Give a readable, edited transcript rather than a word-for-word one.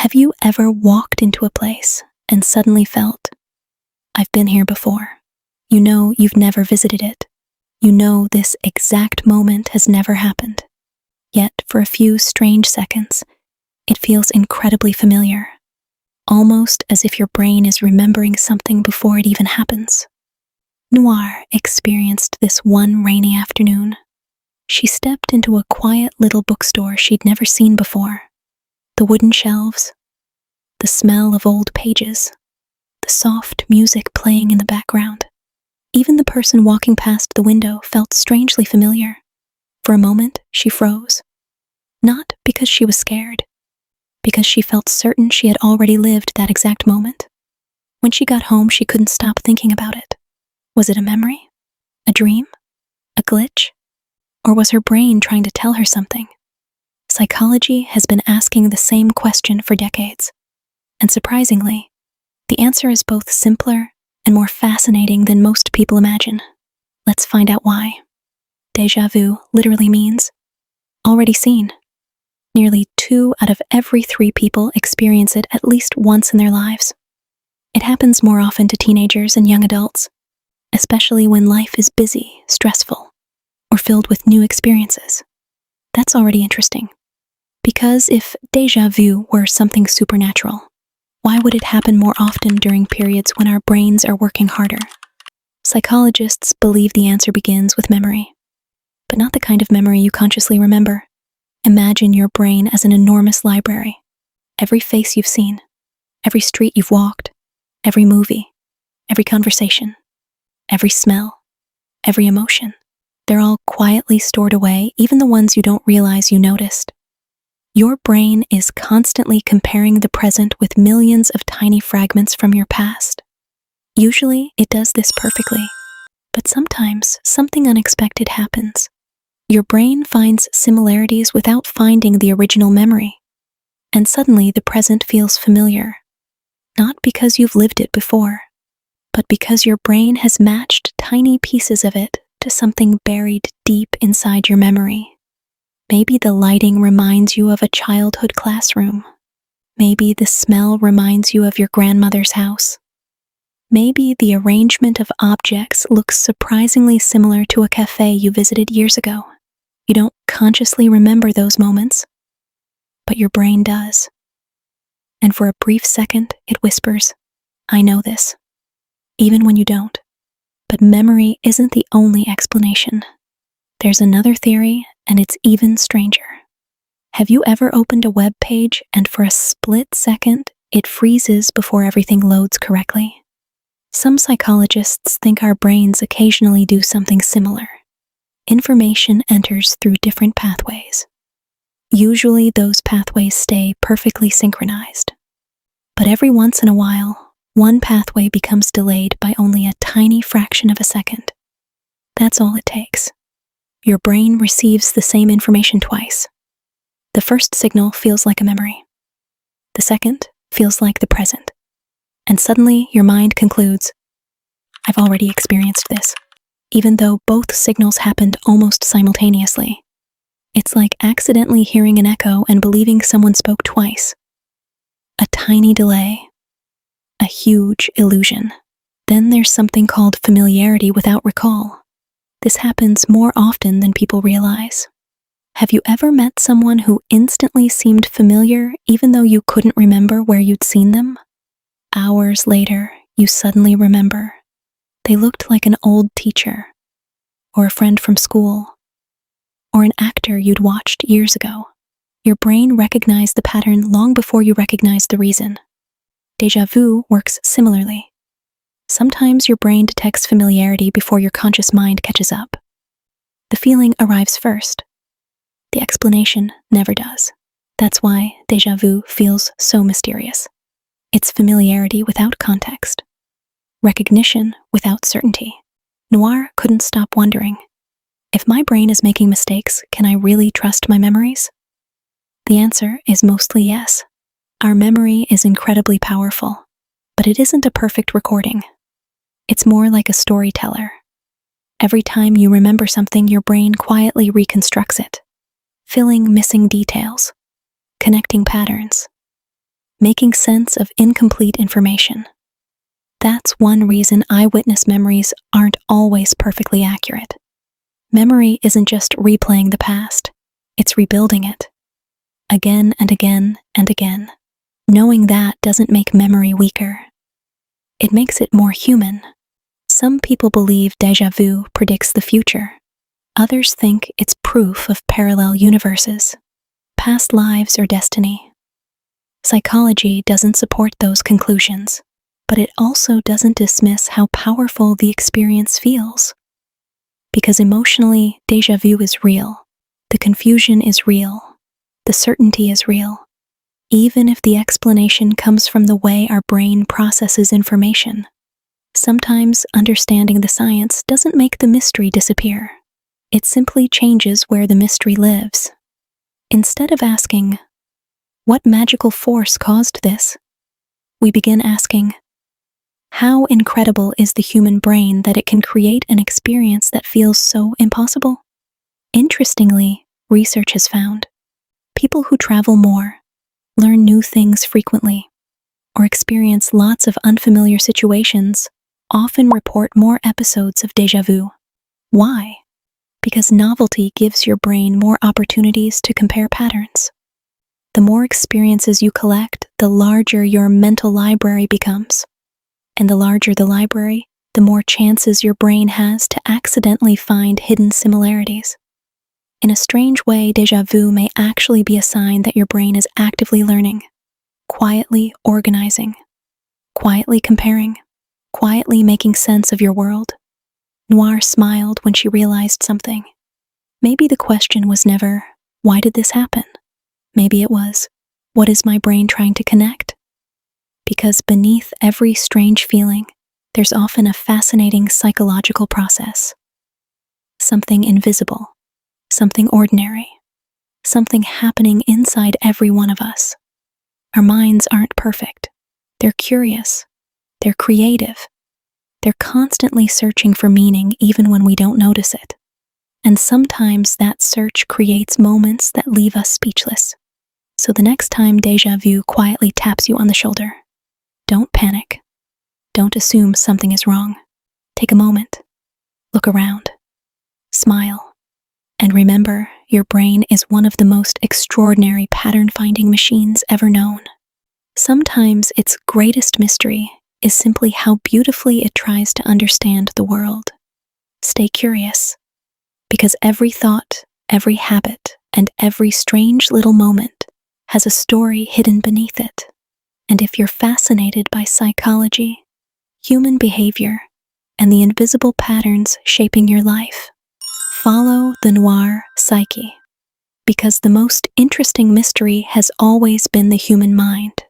Have you ever walked into a place and suddenly felt, I've been here before? You know you've never visited it. You know this exact moment has never happened. Yet, for a few strange seconds, it feels incredibly familiar, almost as if your brain is remembering something before it even happens. Noir experienced this one rainy afternoon. She stepped into a quiet little bookstore she'd never seen before. The wooden shelves, the smell of old pages, the soft music playing in the background. Even the person walking past the window felt strangely familiar. For a moment, she froze. Not because she was scared, because she felt certain she had already lived that exact moment. When she got home, she couldn't stop thinking about it. Was it a memory? A dream? A glitch? Or was her brain trying to tell her something? Psychology has been asking the same question for decades. And surprisingly, the answer is both simpler and more fascinating than most people imagine. Let's find out why. Déjà vu literally means already seen. Nearly 2 out of every 3 people experience it at least once in their lives. It happens more often to teenagers and young adults, especially when life is busy, stressful, or filled with new experiences. That's already interesting. Because if déjà vu were something supernatural, why would it happen more often during periods when our brains are working harder? Psychologists believe the answer begins with memory, but not the kind of memory you consciously remember. Imagine your brain as an enormous library. Every face you've seen, every street you've walked, every movie, every conversation, every smell, every emotion. They're all quietly stored away, even the ones you don't realize you noticed. Your brain is constantly comparing the present with millions of tiny fragments from your past. Usually, it does this perfectly, but sometimes something unexpected happens. Your brain finds similarities without finding the original memory, and suddenly the present feels familiar, not because you've lived it before, but because your brain has matched tiny pieces of it to something buried deep inside your memory. Maybe the lighting reminds you of a childhood classroom. Maybe the smell reminds you of your grandmother's house. Maybe the arrangement of objects looks surprisingly similar to a cafe you visited years ago. You don't consciously remember those moments, but your brain does. And for a brief second, it whispers, I know this, even when you don't. But memory isn't the only explanation. There's another theory, and it's even stranger. Have you ever opened a web page and for a split second, it freezes before everything loads correctly? Some psychologists think our brains occasionally do something similar. Information enters through different pathways. Usually those pathways stay perfectly synchronized. But every once in a while, one pathway becomes delayed by only a tiny fraction of a second. That's all it takes. Your brain receives the same information twice. The first signal feels like a memory. The second feels like the present. And suddenly your mind concludes, I've already experienced this, even though both signals happened almost simultaneously. It's like accidentally hearing an echo and believing someone spoke twice. A tiny delay, a huge illusion. Then there's something called familiarity without recall. This happens more often than people realize. Have you ever met someone who instantly seemed familiar even though you couldn't remember where you'd seen them? Hours later, you suddenly remember. They looked like an old teacher, or a friend from school, or an actor you'd watched years ago. Your brain recognized the pattern long before you recognized the reason. Déjà vu works similarly. Sometimes your brain detects familiarity before your conscious mind catches up. The feeling arrives first. The explanation never does. That's why déjà vu feels so mysterious. It's familiarity without context. Recognition without certainty. Noir couldn't stop wondering, if my brain is making mistakes, can I really trust my memories? The answer is mostly yes. Our memory is incredibly powerful, but it isn't a perfect recording. It's more like a storyteller. Every time you remember something, your brain quietly reconstructs it, filling missing details, connecting patterns. making sense of incomplete information. That's one reason eyewitness memories aren't always perfectly accurate. Memory isn't just replaying the past, it's rebuilding it. Again and again and again. Knowing that doesn't make memory weaker. It makes it more human. Some people believe déjà vu predicts the future. Others think it's proof of parallel universes, past lives, or destiny. Psychology doesn't support those conclusions, but it also doesn't dismiss how powerful the experience feels. Because emotionally, déjà vu is real. The confusion is real. The certainty is real. Even if the explanation comes from the way our brain processes information. Sometimes understanding the science doesn't make the mystery disappear. It simply changes where the mystery lives. Instead of asking, what magical force caused this? We begin asking, how incredible is the human brain that it can create an experience that feels so impossible? Interestingly, research has found people who travel more, learn new things frequently, or experience lots of unfamiliar situations often report more episodes of déjà vu. Why? Because novelty gives your brain more opportunities to compare patterns. The more experiences you collect, the larger your mental library becomes. And the larger the library, the more chances your brain has to accidentally find hidden similarities. In a strange way, déjà vu may actually be a sign that your brain is actively learning, quietly organizing, quietly comparing, quietly making sense of your world. Noir smiled when she realized something. Maybe the question was never, why did this happen? Maybe it was, what is my brain trying to connect? Because beneath every strange feeling, there's often a fascinating psychological process. Something invisible, something ordinary, something happening inside every one of us. Our minds aren't perfect. They're curious. They're creative. They're constantly searching for meaning even when we don't notice it. And sometimes that search creates moments that leave us speechless. So the next time déjà vu quietly taps you on the shoulder, don't panic. Don't assume something is wrong. Take a moment. Look around. Smile. And remember, your brain is one of the most extraordinary pattern-finding machines ever known. Sometimes its greatest mystery is simply how beautifully it tries to understand the world. Stay curious, because every thought, every habit, and every strange little moment has a story hidden beneath it. And if you're fascinated by psychology, human behavior, and the invisible patterns shaping your life, follow TheNoirPsyche, because the most interesting mystery has always been the human mind.